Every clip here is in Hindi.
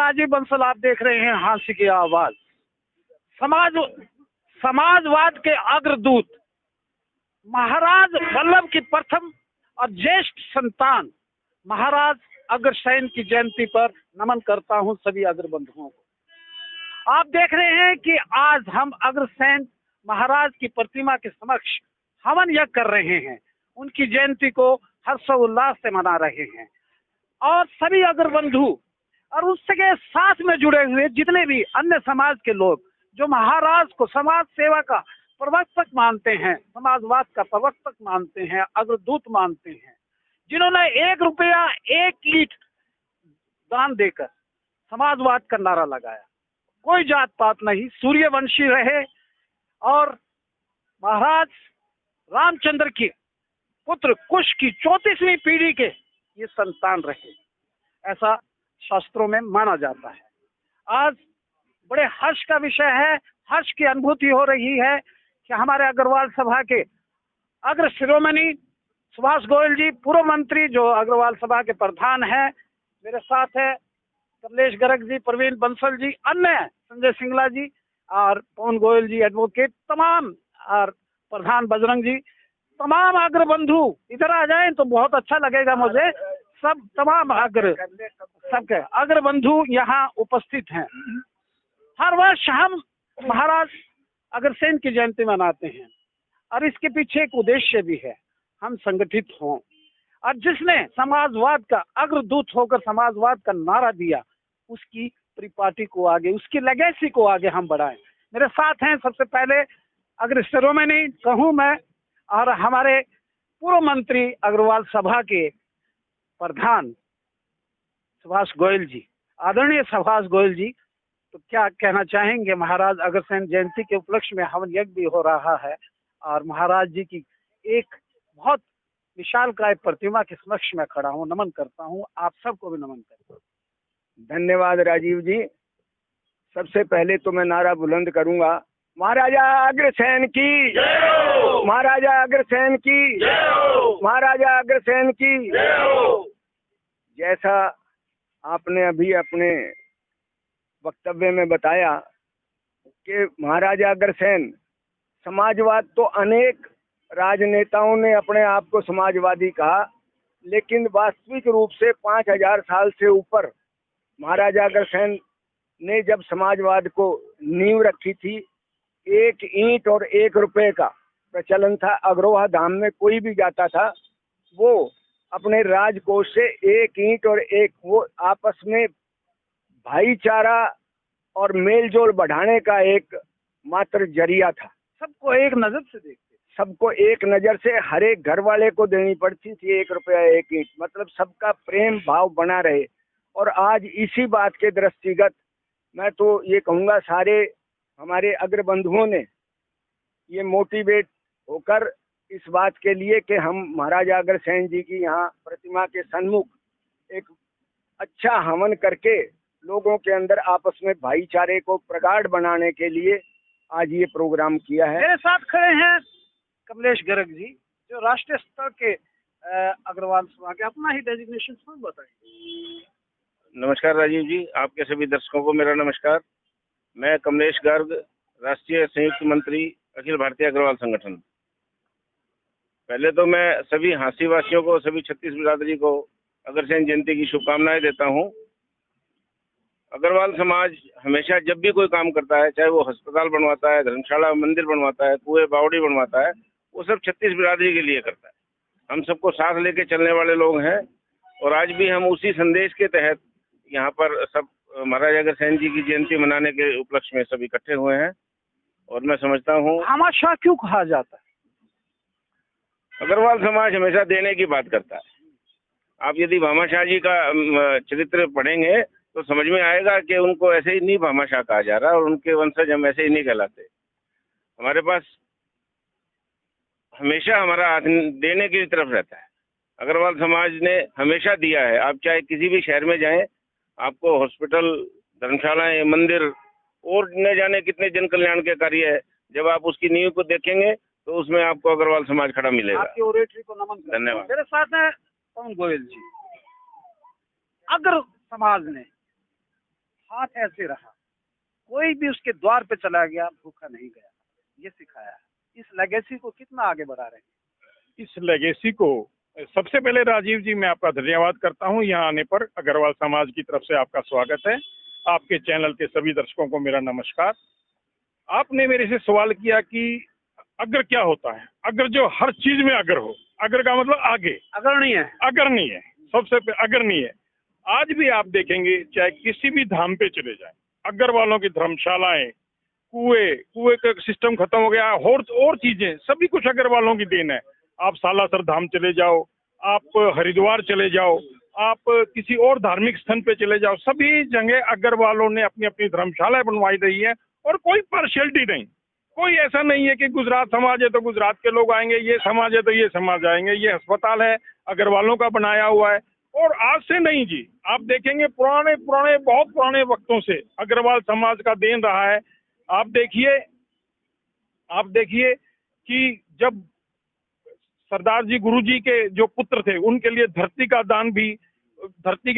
राजीव बंसल, आप देख रहे हैं हांसी की आवाज। समाजवाद के अग्रदूत महाराज वल्लभ की प्रथम और ज्येष्ठ संतान महाराज अग्रसेन की जयंती पर नमन करता हूं सभी अग्रबंधुओं को। आप देख रहे हैं कि आज हम अग्रसेन महाराज की प्रतिमा के समक्ष हवन यज्ञ कर रहे हैं, उनकी जयंती को हर्षोल्लास से मना रहे हैं। और सभी अग्रबंधु और उसके साथ में जुड़े हुए जितने भी अन्य समाज के लोग जो महाराज को समाज सेवा का प्रवर्तक मानते हैं, समाजवाद का प्रवर्तक मानते हैं, अग्रदूत मानते हैं, जिन्होंने 1 रुपया 1 ईंट दान देकर समाजवाद का नारा लगाया। कोई जात पात नहीं, सूर्यवंशी रहे और महाराज रामचंद्र के पुत्र कुश की 34वीं पीढ़ी के ये संतान रहे, ऐसा शास्त्रों में माना जाता है। आज बड़े हर्ष का विषय है, हर्ष की अनुभूति हो रही है कि हमारे अग्रवाल सभा के अग्र शिरोमणि सुभाष गोयल जी, पूर्व मंत्री जो अग्रवाल सभा के प्रधान हैं, मेरे साथ है कमलेश गर्ग जी, प्रवीण बंसल जी, अन्य संजय सिंगला जी और पवन गोयल जी एडवोकेट, तमाम और प्रधान बजरंग जी, तमाम अग्रबंधु इधर आ जाएं तो बहुत अच्छा लगेगा मुझे। सब तमाम सबके अग्रबंधु यहाँ उपस्थित हैं। हर वर्ष हम महाराज अग्रसेन की जयंती मनाते हैं और इसके पीछे एक उद्देश्य भी है, हम संगठित हों और जिसने समाजवाद का अग्रदूत होकर समाजवाद का नारा दिया उसकी परिपाटी को आगे, उसकी लेगेसी को आगे हम बढ़ाएं। मेरे साथ हैं सबसे पहले अग्र शिरोमणि कहूँ मैं और हमारे पूर्व मंत्री अग्रवाल सभा के प्रधान सुभाष गोयल जी, आदरणीय सुभाष गोयल जी। तो क्या कहना चाहेंगे? महाराज अग्रसेन जयंती के उपलक्ष्य में हवन यज्ञ भी हो रहा है और महाराज जी की एक बहुत विशालकाय प्रतिमा के समक्ष में खड़ा हूँ, नमन करता हूँ। आप सबको भी नमन करता हूँ। धन्यवाद राजीव जी। सबसे पहले तो मैं नारा बुलंद करूंगा, महाराजा अग्रसेन की, महाराजा अग्रसेन की, महाराजा अग्रसेन की। जैसा आपने अभी अपने वक्तव्य में बताया कि महाराजा अग्रसेन, समाजवाद तो अनेक राजनेताओं ने अपने आप को समाजवादी कहा, लेकिन वास्तविक रूप से 5000 साल से ऊपर महाराजा अग्रसेन ने जब समाजवाद को नींव रखी थी, 1 ईंट और 1 रुपए का प्रचलन था। अग्रोहा धाम में कोई भी जाता था वो अपने राजकोष से 1 ईंट और 1, वो आपस में भाईचारा और मेलजोल बढ़ाने का एक मात्र जरिया था। सबको एक नजर से देखते, सबको एक नजर से, हर एक घर वाले को देनी पड़ती थी 1 रुपया 1 ईंट, मतलब सबका प्रेम भाव बना रहे। और आज इसी बात के दृष्टिगत मैं तो ये कहूँगा सारे हमारे अग्रबंधुओं ने ये मोटिवेट होकर इस बात के लिए कि हम महाराजा अग्रसेन जी की यहाँ प्रतिमा के सन्मुख एक अच्छा हवन करके लोगों के अंदर आपस में भाईचारे को प्रगाढ़ बनाने के लिए आज ये प्रोग्राम किया है। मेरे साथ खड़े हैं कमलेश गर्ग जी, जो राष्ट्रीय स्तर के अग्रवाल सभा के, अपना ही डेजिग्नेशन सब बताइए। नमस्कार राजीव जी, आपके सभी दर्शकों को मेरा नमस्कार। मैं कमलेश गर्ग, राष्ट्रीय संयुक्त मंत्री, अखिल भारतीय अग्रवाल संगठन। पहले तो मैं सभी हांसी वासियों को, सभी 36 बिरादरी को अग्रसेन जयंती की शुभकामनाएं देता हूं। अग्रवाल समाज हमेशा जब भी कोई काम करता है, चाहे वो अस्पताल बनवाता है, धर्मशाला मंदिर बनवाता है, कुएं बावड़ी बनवाता है, वो सब 36 बिरादरी के लिए करता है। हम सबको साथ लेके चलने वाले लोग हैं और आज भी हम उसी संदेश के तहत यहाँ पर सब महाराजा अग्रसेन जी की जयंती मनाने के उपलक्ष्य में सब इकट्ठे हुए हैं। और मैं समझता हूँ, भामाशाह क्यों कहा जाता है? अग्रवाल समाज हमेशा देने की बात करता है। आप यदि भामाशाह जी का चरित्र पढ़ेंगे तो समझ में आएगा कि उनको ऐसे ही नहीं भामाशाह कहा जा रहा और उनके वंशज हम ऐसे ही नहीं कहलाते। हमारे पास हमेशा हमारा हाथ देने की तरफ रहता है। अग्रवाल समाज ने हमेशा दिया है। आप चाहे किसी भी शहर में जाएं, आपको हॉस्पिटल, धर्मशालाएं, मंदिर और न जाने कितने जन कल्याण के कार्य है, जब आप उसकी नींव को देखेंगे तो उसमें आपको अग्रवाल समाज खड़ा मिलेगा। आपकी ओरेटरी को नमन करता हूं। धन्यवाद। मेरे साथ है पवन गोयल जी। अग्र समाज ने हाथ ऐसे रहा, कोई भी उसके द्वार पे चला गया भूखा नहीं गया। ये सिखाया है। इस लेगेसी को कितना आगे बढ़ा रहे हैं। इस लेगेसी को सबसे पहले राजीव जी मैं आपका धन्यवाद करता हूं। यहाँ आने पर अग्रवाल समाज की तरफ से आपका स्वागत है। आपके चैनल के सभी दर्शकों को मेरा नमस्कार। आपने मेरे से सवाल किया कि अग्र क्या होता है। अग्र जो हर चीज में अग्र हो। अग्र का मतलब आगे, अग्रणी है। अग्रणी है, सबसे अग्रणी है। आज भी आप देखेंगे चाहे किसी भी धाम पे चले जाएं, अग्रवालों की धर्मशालाएं, कुएं का सिस्टम खत्म हो गया और चीजें सभी कुछ अग्रवालों की देन है। आप सालासर धाम चले जाओ, आप हरिद्वार चले जाओ, आप किसी और धार्मिक स्थल पे चले जाओ, सभी जगह अग्रवालों ने अपनी अपनी धर्मशालाएं बनवाई रही है और कोई पार्शियलिटी नहीं। कोई ऐसा नहीं है कि गुजरात समाज है तो गुजरात के लोग आएंगे, ये समाज है तो ये समाज आएंगे। ये अस्पताल है अग्रवालों का बनाया हुआ है। और आज से नहीं जी, आप देखेंगे पुराने बहुत पुराने वक्तों से अग्रवाल समाज का देन रहा है। आप देखिए कि जब सरदार जी गुरु जी के जो पुत्र थे उनके लिए धरती के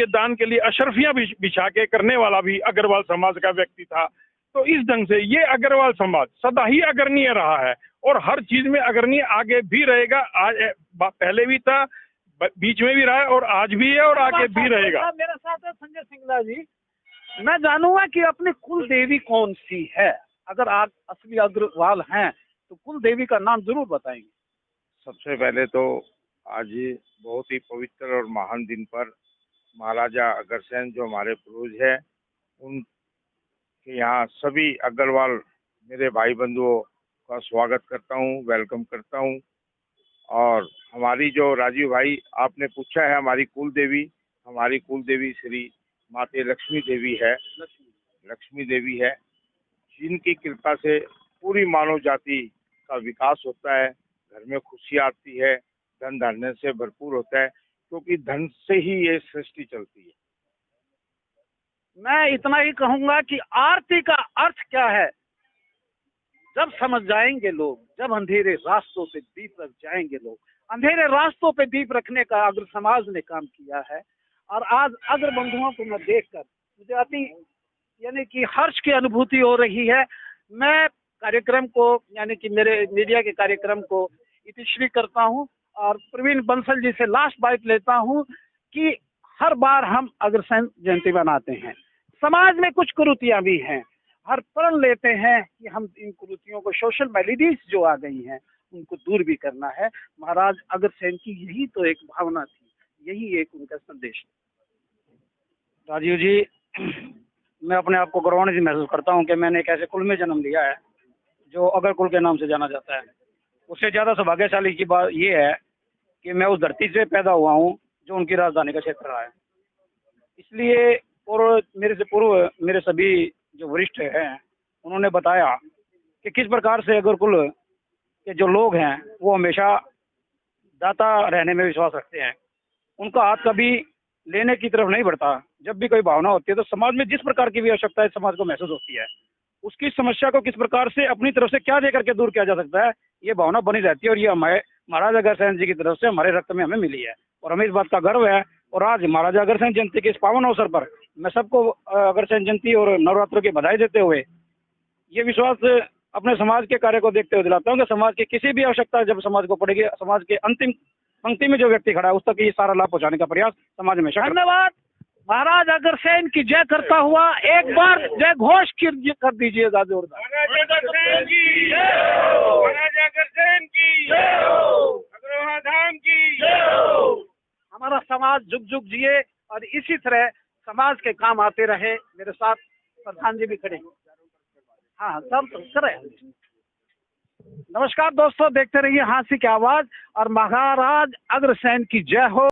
दान के लिए अशरफियां बिछा के करने वाला भी अग्रवाल समाज का व्यक्ति था। तो इस ढंग से ये अग्रवाल समाज सदा ही अग्रणीय रहा है और हर चीज में अग्रणीय आगे भी रहेगा। आज पहले भी था, बीच में भी रहा है और आज भी है और आगे भी रहेगा। मेरे साथ है संजय सिंगला जी। मैं जानूंगा कि अपनी कुल देवी कौन सी है। अगर आप असली अग्रवाल हैं तो कुल देवी का नाम जरूर बताएंगे। सबसे पहले तो आज बहुत ही पवित्र और महान दिन पर महाराजा अग्रसेन जो हमारे पूर्वज है उनके यहाँ सभी अग्रवाल मेरे भाई बंधुओं का स्वागत करता हूँ, वेलकम करता हूँ। और हमारी जो राजीव भाई आपने पूछा है हमारी कुल देवी श्री माते लक्ष्मी देवी है, जिनकी कृपा से पूरी मानव जाति का विकास होता है, घर में खुशी आती है, धन धान्य से भरपूर होता है, क्योंकि धन से ही ये सृष्टि चलती है। मैं इतना ही कहूंगा कि आरती का अर्थ क्या है जब समझ जाएंगे लोग, जब अंधेरे रास्तों पे दीप रख जाएंगे लोग। अंधेरे रास्तों पे दीप रखने का अग्र समाज ने काम किया है। और आज अग्र बंधुओं को मैं देखकर मुझे अति यानी कि हर्ष की अनुभूति हो रही है। मैं कार्यक्रम को यानी कि मेरे मीडिया के कार्यक्रम को इतिश्री करता हूं और प्रवीण बंसल जी से लास्ट बाइट लेता हूं कि हर बार हम अग्रसेन जयंती मनाते हैं, समाज में कुछ कुरीतियां भी हैं, हर प्रण लेते हैं कि हम इन कुरीतियों को, सोशल मैलिडीज जो आ गई हैं उनको दूर भी करना है। महाराज अग्रसेन की यही तो एक भावना थी, यही एक उनका संदेश है। राजीव जी, मैं अपने आप को गौरवान्वित महसूस करता हूं कि मैंने एक ऐसे कुल में जन्म लिया है जो अगर कुल के नाम से जाना जाता है। उससे ज़्यादा सौभाग्यशाली की बात यह है कि मैं उस धरती से पैदा हुआ हूं जो उनकी राजधानी का क्षेत्र रहा है। इसलिए और मेरे से पूर्व मेरे सभी जो वरिष्ठ हैं उन्होंने बताया कि किस प्रकार से अगर कुल के जो लोग हैं वो हमेशा दाता रहने में विश्वास रखते हैं। उनका हाथ कभी लेने की तरफ नहीं बढ़ता। जब भी कोई भावना होती है तो समाज में जिस प्रकार की भी आवश्यकता है समाज को महसूस होती है, उसकी समस्या को किस प्रकार से अपनी तरफ से क्या दे करके दूर किया जा सकता है, ये भावना बनी रहती है। और ये हमारे महाराजा अग्रसेन जी की तरफ से हमारे रक्त में हमें मिली है और हमें इस बात का गर्व है। और आज महाराजा अग्रसेन जयंती के इस पावन अवसर पर मैं सबको अग्रसेन जयंती और नवरात्रों की बधाई देते हुए ये विश्वास अपने समाज के कार्य को देखते हुए दिलाता हूँ कि समाज की किसी भी आवश्यकता जब समाज को पड़ेगी, समाज के अंतिम पंक्ति में जो व्यक्ति खड़ा है उस तक ये सारा लाभ पहुंचाने का प्रयास समाज में। धन्यवाद। महाराज अग्रसेन की जय करता हुआ एक बार जय घोष कर दीजिएगा जोरदार। हमारा समाज जुग जुग जिए और इसी तरह समाज के काम आते रहे। मेरे साथ प्रधान जी भी खड़े। हाँ सब करें। नमस्कार दोस्तों, देखते रहिए हांसी की आवाज और महाराज अग्रसेन की जय हो।